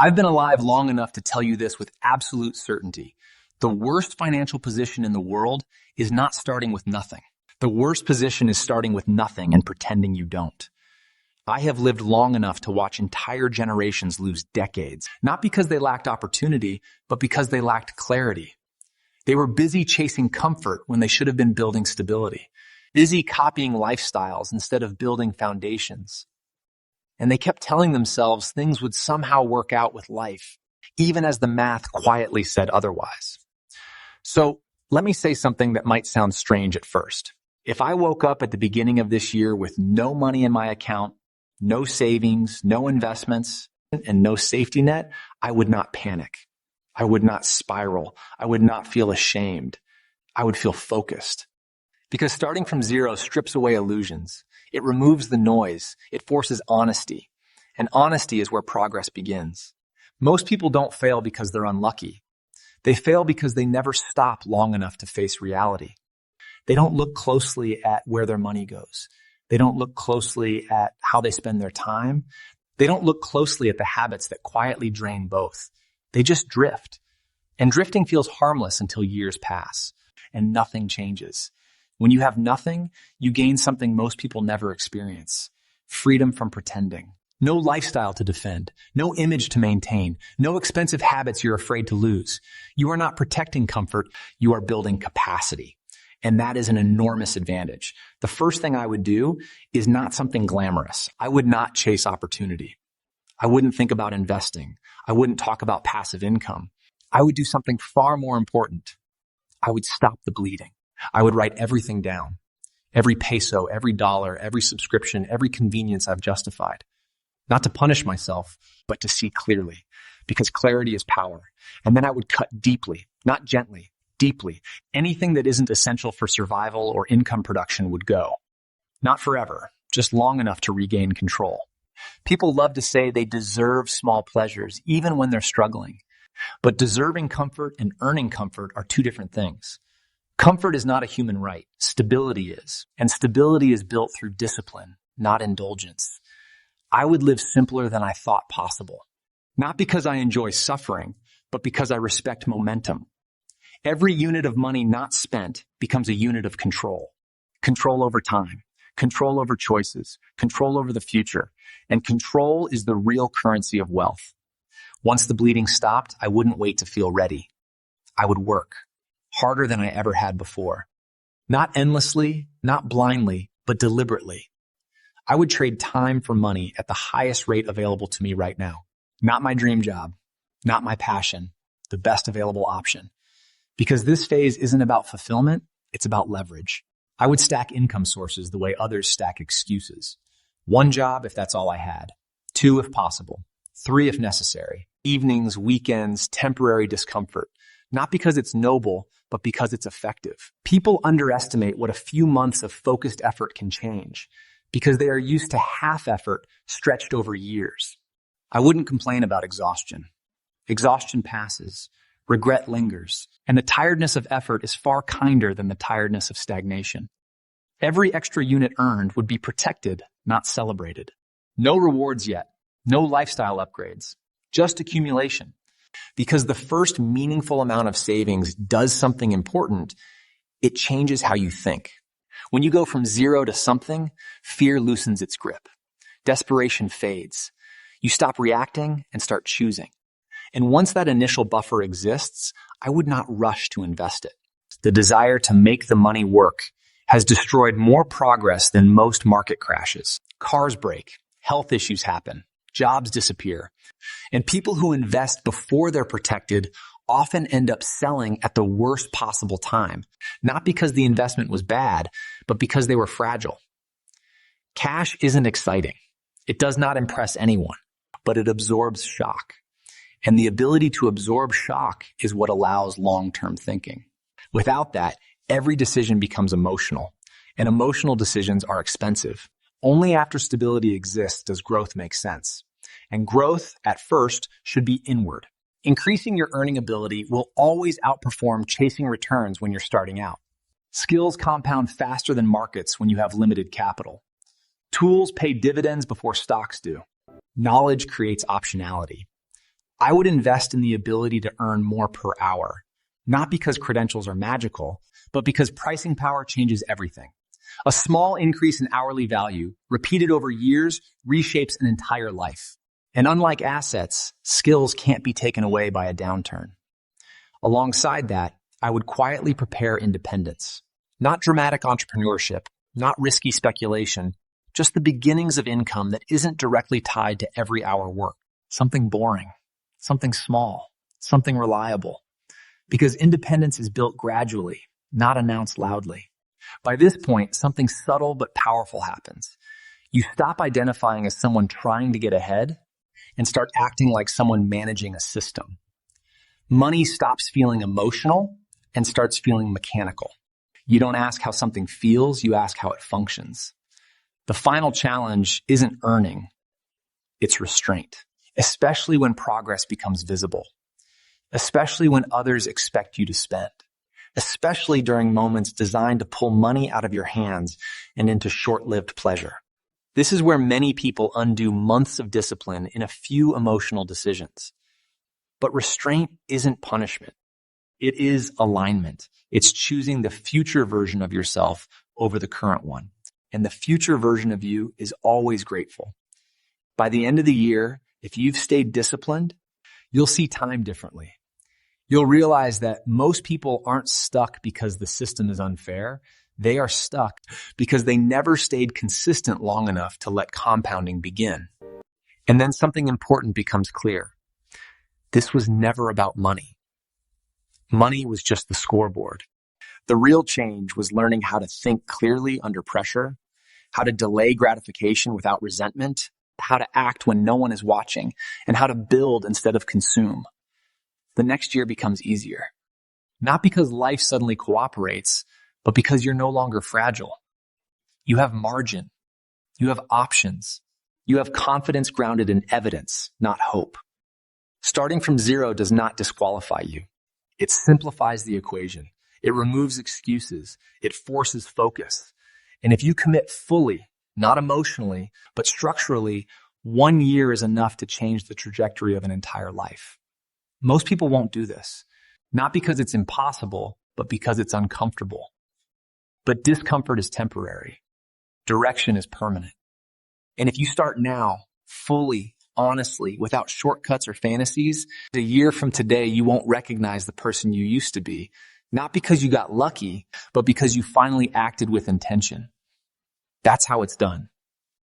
I've been alive long enough to tell you this with absolute certainty. The worst financial position in the world is not starting with nothing. The worst position is starting with nothing and pretending you don't. I have lived long enough to watch entire generations lose decades, not because they lacked opportunity, but because they lacked clarity. They were busy chasing comfort when they should have been building stability, busy copying lifestyles instead of building foundations. And they kept telling themselves things would somehow work out with life, even as the math quietly said otherwise. So let me say something that might sound strange at first. If I woke up at the beginning of this year with no money in my account, no savings, no investments, and no safety net, I would not panic. I would not spiral. I would not feel ashamed. I would feel focused. Because starting from zero strips away illusions. It removes the noise. It forces honesty. And honesty is where progress begins. Most people don't fail because they're unlucky. They fail because they never stop long enough to face reality. They don't look closely at where their money goes. They don't look closely at how they spend their time. They don't look closely at the habits that quietly drain both. They just drift. And drifting feels harmless until years pass and nothing changes. When you have nothing, you gain something most people never experience. Freedom from pretending. No lifestyle to defend. No image to maintain. No expensive habits you're afraid to lose. You are not protecting comfort. You are building capacity. And that is an enormous advantage. The first thing I would do is not something glamorous. I would not chase opportunity. I wouldn't think about investing. I wouldn't talk about passive income. I would do something far more important. I would stop the bleeding. I would write everything down. Every peso, every dollar, every subscription, every convenience I've justified. Not to punish myself, but to see clearly. Because clarity is power. And then I would cut deeply, not gently, deeply. Anything that isn't essential for survival or income production would go. Not forever, just long enough to regain control. People love to say they deserve small pleasures, even when they're struggling. But deserving comfort and earning comfort are two different things. Comfort is not a human right. Stability is. And stability is built through discipline, not indulgence. I would live simpler than I thought possible. Not because I enjoy suffering, but because I respect momentum. Every unit of money not spent becomes a unit of control. Control over time, control over choices, control over the future. And control is the real currency of wealth. Once the bleeding stopped, I wouldn't wait to feel ready. I would work. Harder than I ever had before. Not endlessly, not blindly, but deliberately. I would trade time for money at the highest rate available to me right now. Not my dream job, not my passion, the best available option. Because this phase isn't about fulfillment, it's about leverage. I would stack income sources the way others stack excuses. 1 job if that's all I had. 2 if possible. 3 if necessary. Evenings, weekends, temporary discomfort. Not because it's noble, but because it's effective. People underestimate what a few months of focused effort can change because they are used to half effort stretched over years. I wouldn't complain about exhaustion. Exhaustion passes. Regret lingers. And the tiredness of effort is far kinder than the tiredness of stagnation. Every extra unit earned would be protected, not celebrated. No rewards yet. No lifestyle upgrades. Just accumulation. Because the first meaningful amount of savings does something important, it changes how you think. When you go from zero to something, fear loosens its grip. Desperation fades. You stop reacting and start choosing. And once that initial buffer exists, I would not rush to invest it. The desire to make the money work has destroyed more progress than most market crashes. Cars break, health issues happen, jobs disappear. And people who invest before they're protected often end up selling at the worst possible time, not because the investment was bad, but because they were fragile. Cash isn't exciting. It does not impress anyone, but it absorbs shock. And the ability to absorb shock is what allows long-term thinking. Without that, every decision becomes emotional, and emotional decisions are expensive. Only after stability exists does growth make sense. And growth, at first, should be inward. Increasing your earning ability will always outperform chasing returns when you're starting out. Skills compound faster than markets when you have limited capital. Tools pay dividends before stocks do. Knowledge creates optionality. I would invest in the ability to earn more per hour, not because credentials are magical, but because pricing power changes everything. A small increase in hourly value, repeated over years, reshapes an entire life. And unlike assets, skills can't be taken away by a downturn. Alongside that, I would quietly prepare independence. Not dramatic entrepreneurship, not risky speculation, just the beginnings of income that isn't directly tied to every hour worked. Something boring, something small, something reliable. Because independence is built gradually, not announced loudly. By this point, something subtle but powerful happens. You stop identifying as someone trying to get ahead and start acting like someone managing a system. Money stops feeling emotional and starts feeling mechanical. You don't ask how something feels, you ask how it functions. The final challenge isn't earning, it's restraint, especially when progress becomes visible, especially when others expect you to spend, especially during moments designed to pull money out of your hands and into short-lived pleasure. This is where many people undo months of discipline in a few emotional decisions. But restraint isn't punishment. It is alignment. It's choosing the future version of yourself over the current one. And the future version of you is always grateful. By the end of the year, if you've stayed disciplined, you'll see time differently. You'll realize that most people aren't stuck because the system is unfair. They are stuck because they never stayed consistent long enough to let compounding begin. And then something important becomes clear. This was never about money. Money was just the scoreboard. The real change was learning how to think clearly under pressure, how to delay gratification without resentment, how to act when no one is watching, and how to build instead of consume. The next year becomes easier. Not because life suddenly cooperates, but because you're no longer fragile. You have margin. You have options. You have confidence grounded in evidence, not hope. Starting from zero does not disqualify you. It simplifies the equation. It removes excuses. It forces focus. And if you commit fully, not emotionally, but structurally, 1 year is enough to change the trajectory of an entire life. Most people won't do this, not because it's impossible, but because it's uncomfortable. But discomfort is temporary. Direction is permanent. And if you start now, fully, honestly, without shortcuts or fantasies, a year from today, you won't recognize the person you used to be, not because you got lucky, but because you finally acted with intention. That's how it's done.